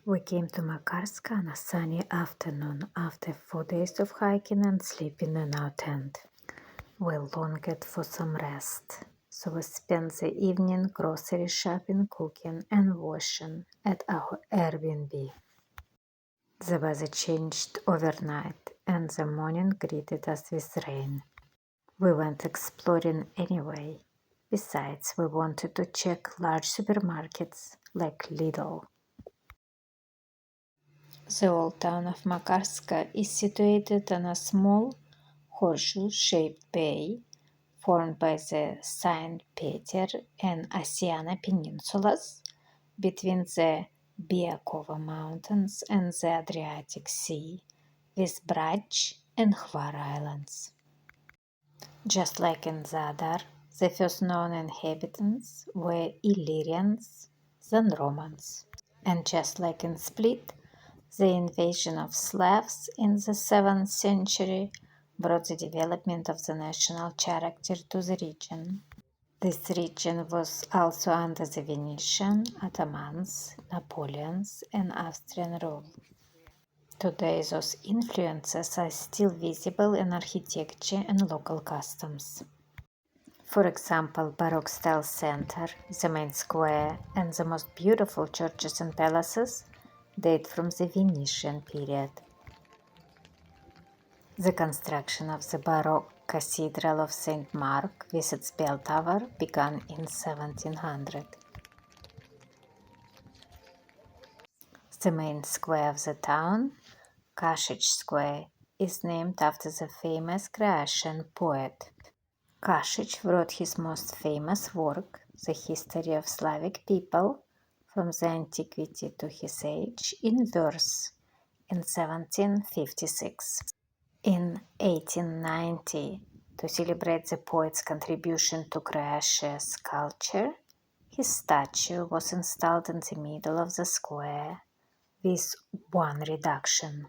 We came to Makarska on a sunny afternoon after 4 days of hiking and sleeping in our tent. We longed for some rest, so we spent the evening grocery shopping, cooking, and washing at our Airbnb. The weather changed overnight, and the morning greeted us with rain. We went exploring anyway. Besides, we wanted to check large supermarkets like Lidl. The old town of Makarska is situated on a small horseshoe-shaped bay formed by the St. Peter and Asiana peninsulas between the Biokovo mountains and the Adriatic Sea, with Brač and Hvar islands. Just like in Zadar, the first known inhabitants were Illyrians, then Romans. And just like in Split, the invasion of Slavs in the 7th century brought the development of the national character to the region. This region was also under the Venetian, Ottomans, Napoleons, and Austrian rule. Today, those influences are still visible in architecture and local customs. For example, Baroque-style center, the main square, and the most beautiful churches and palaces date from the Venetian period. The construction of the Baroque Cathedral of St. Mark with its bell tower began in 1700. The main square of the town, Kasich Square, is named after the famous Croatian poet. Kasich wrote his most famous work, The History of Slavic People, from the antiquity to his age, in verse, in 1756. In 1890, to celebrate the poet's contribution to Croatia's culture, his statue was installed in the middle of the square, with one reduction.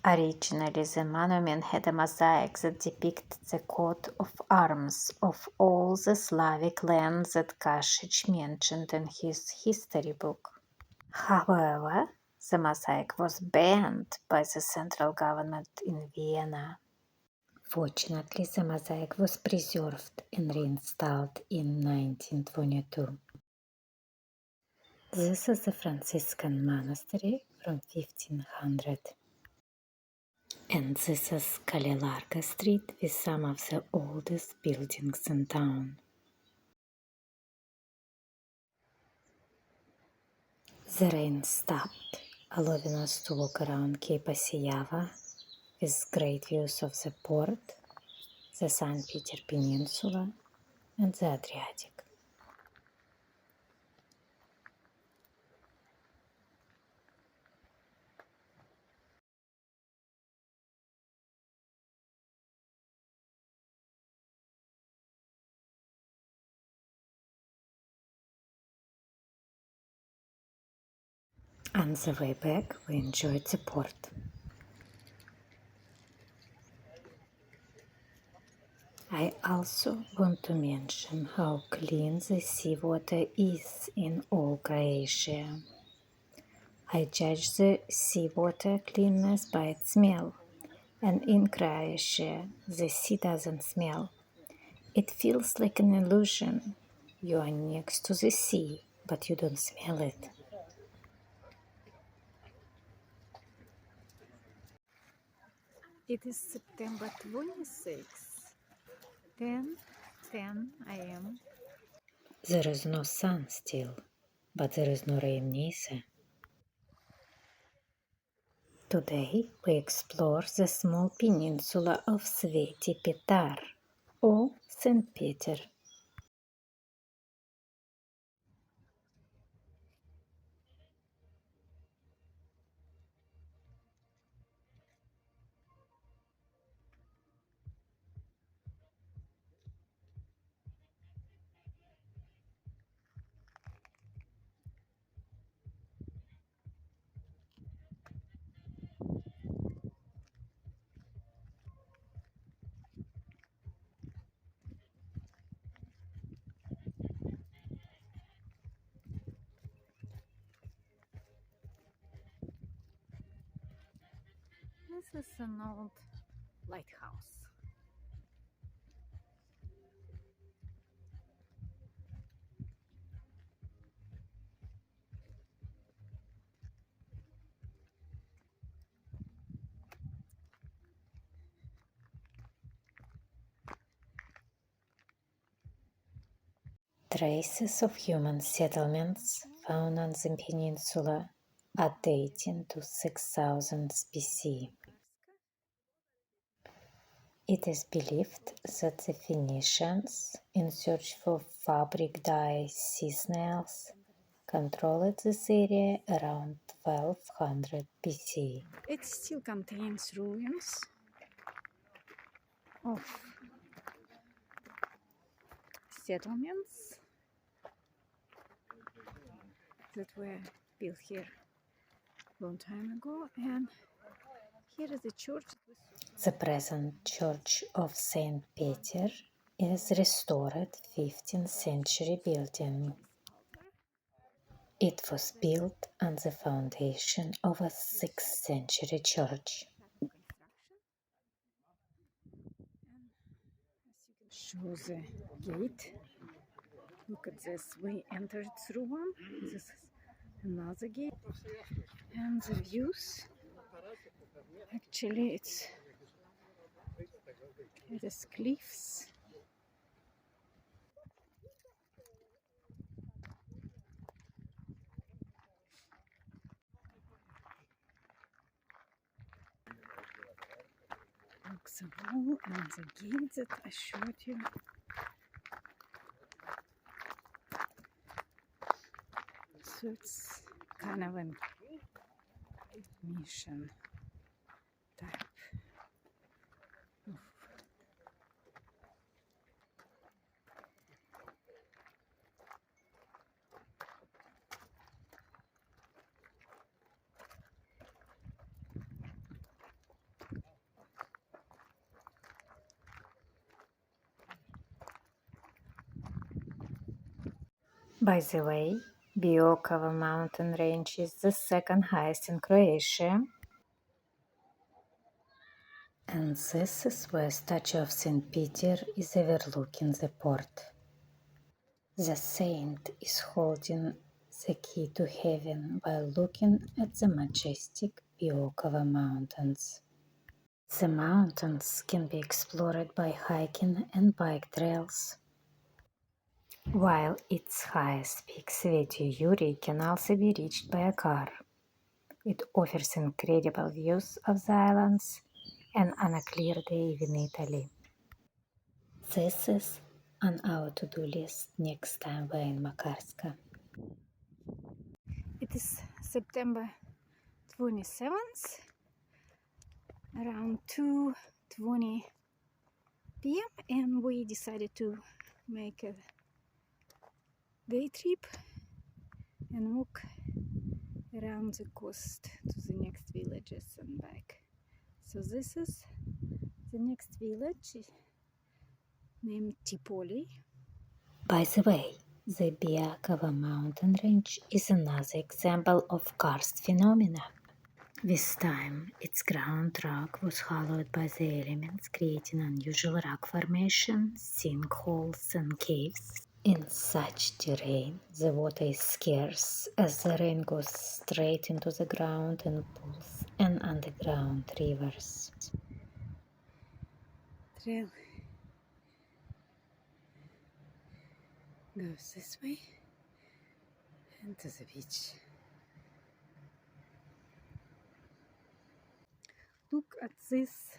Originally, the monument had a mosaic that depicted the coat of arms of all the Slavic lands that Kasich mentioned in his history book. However, the mosaic was banned by the central government in Vienna. Fortunately, the mosaic was preserved and reinstalled in 1922. This is the Franciscan monastery from 1500. And this is Kalelarga Street with some of the oldest buildings in town. The rain stopped, allowing us to walk around Cape Osejava with great views of the port, the St. Peter Peninsula, and the Adriatic. On the way back, we enjoyed the port. I also want to mention how clean the seawater is in all Croatia. I judge the seawater cleanness by its smell, and in Croatia the sea doesn't smell. It feels like an illusion. You are next to the sea, but you don't smell it. It is September 26th, 10:10 a.m. There is no sun still, but there is no rain neither. Today we explore the small peninsula of Sveti Petar, or St. Peter. is an old lighthouse. Traces of human settlements found on the peninsula are dating to 6000 BC. It is believed that the Phoenicians, in search for fabric dye sea snails, controlled this area around 1200 BC. It still contains ruins of settlements that were built here a long time ago, and here is the church. The present Church of Saint Peter is restored 15th century building. It was built on the foundation of a 6th century church. Show the gate. Look at this. We entered through one. This is another gate, and the views. Actually, it is cliffs. Look, the wall and the gate that I showed you. So it's kind of a mission type. By the way, Biokovo mountain range is the second highest in Croatia. And this is where statue of St. Peter is overlooking the port. The saint is holding the key to heaven while looking at the majestic Biokovo mountains. The mountains can be explored by hiking and bike trails, while its highest peak, Sveti Yuri, can also be reached by a car. It offers incredible views of the islands and on a clear day in Italy. This is on our to-do list next time we're in Makarska. It is September 27th, around 2:20 p.m. and we decided to make a day trip and walk around the coast to the next villages and back. So this is the next village named Tipoli. By the way, the Biokovo mountain range is another example of karst phenomena. This time, its ground rock was hollowed by the elements, creating unusual rock formations, sinkholes, and caves. In such terrain, the water is scarce as the rain goes straight into the ground in pools and underground rivers. Trail goes this way and to the beach. Look at these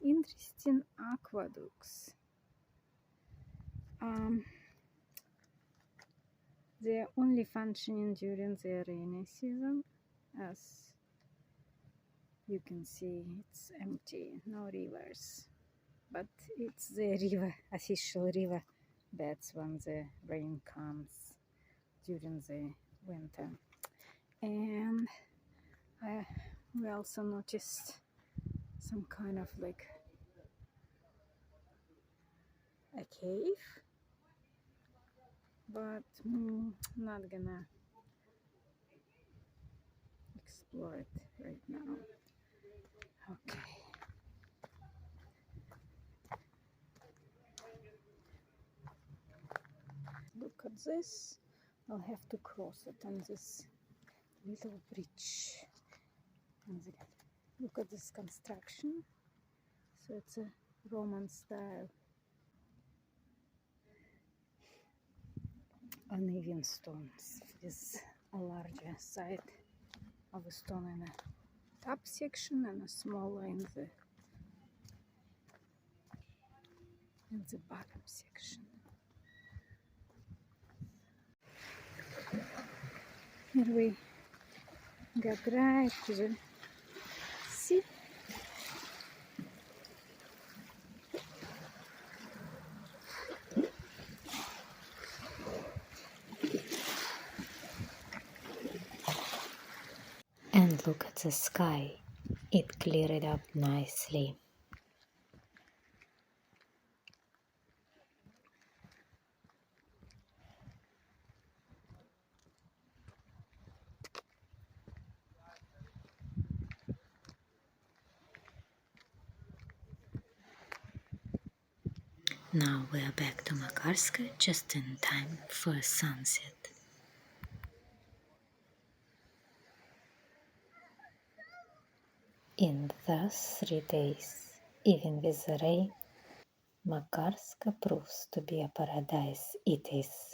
interesting aqueducts. They are only functioning during the rainy season. As you can see, it's empty, no rivers. But it's the river, official river beds when the rain comes during the winter. And we also noticed some kind of like a cave, but not gonna explore it right now. Okay. Look at this. I'll have to cross it on this little bridge. And look at this construction. So it's a Roman style. Uneven stones with a larger side of a stone in the top section and a smaller in the bottom section. Here we got right to the sea. And look at the sky. It cleared up nicely. Now we are back to Makarska just in time for sunset. In those 3 days, even with the rain, Makarska proves to be a paradise it is.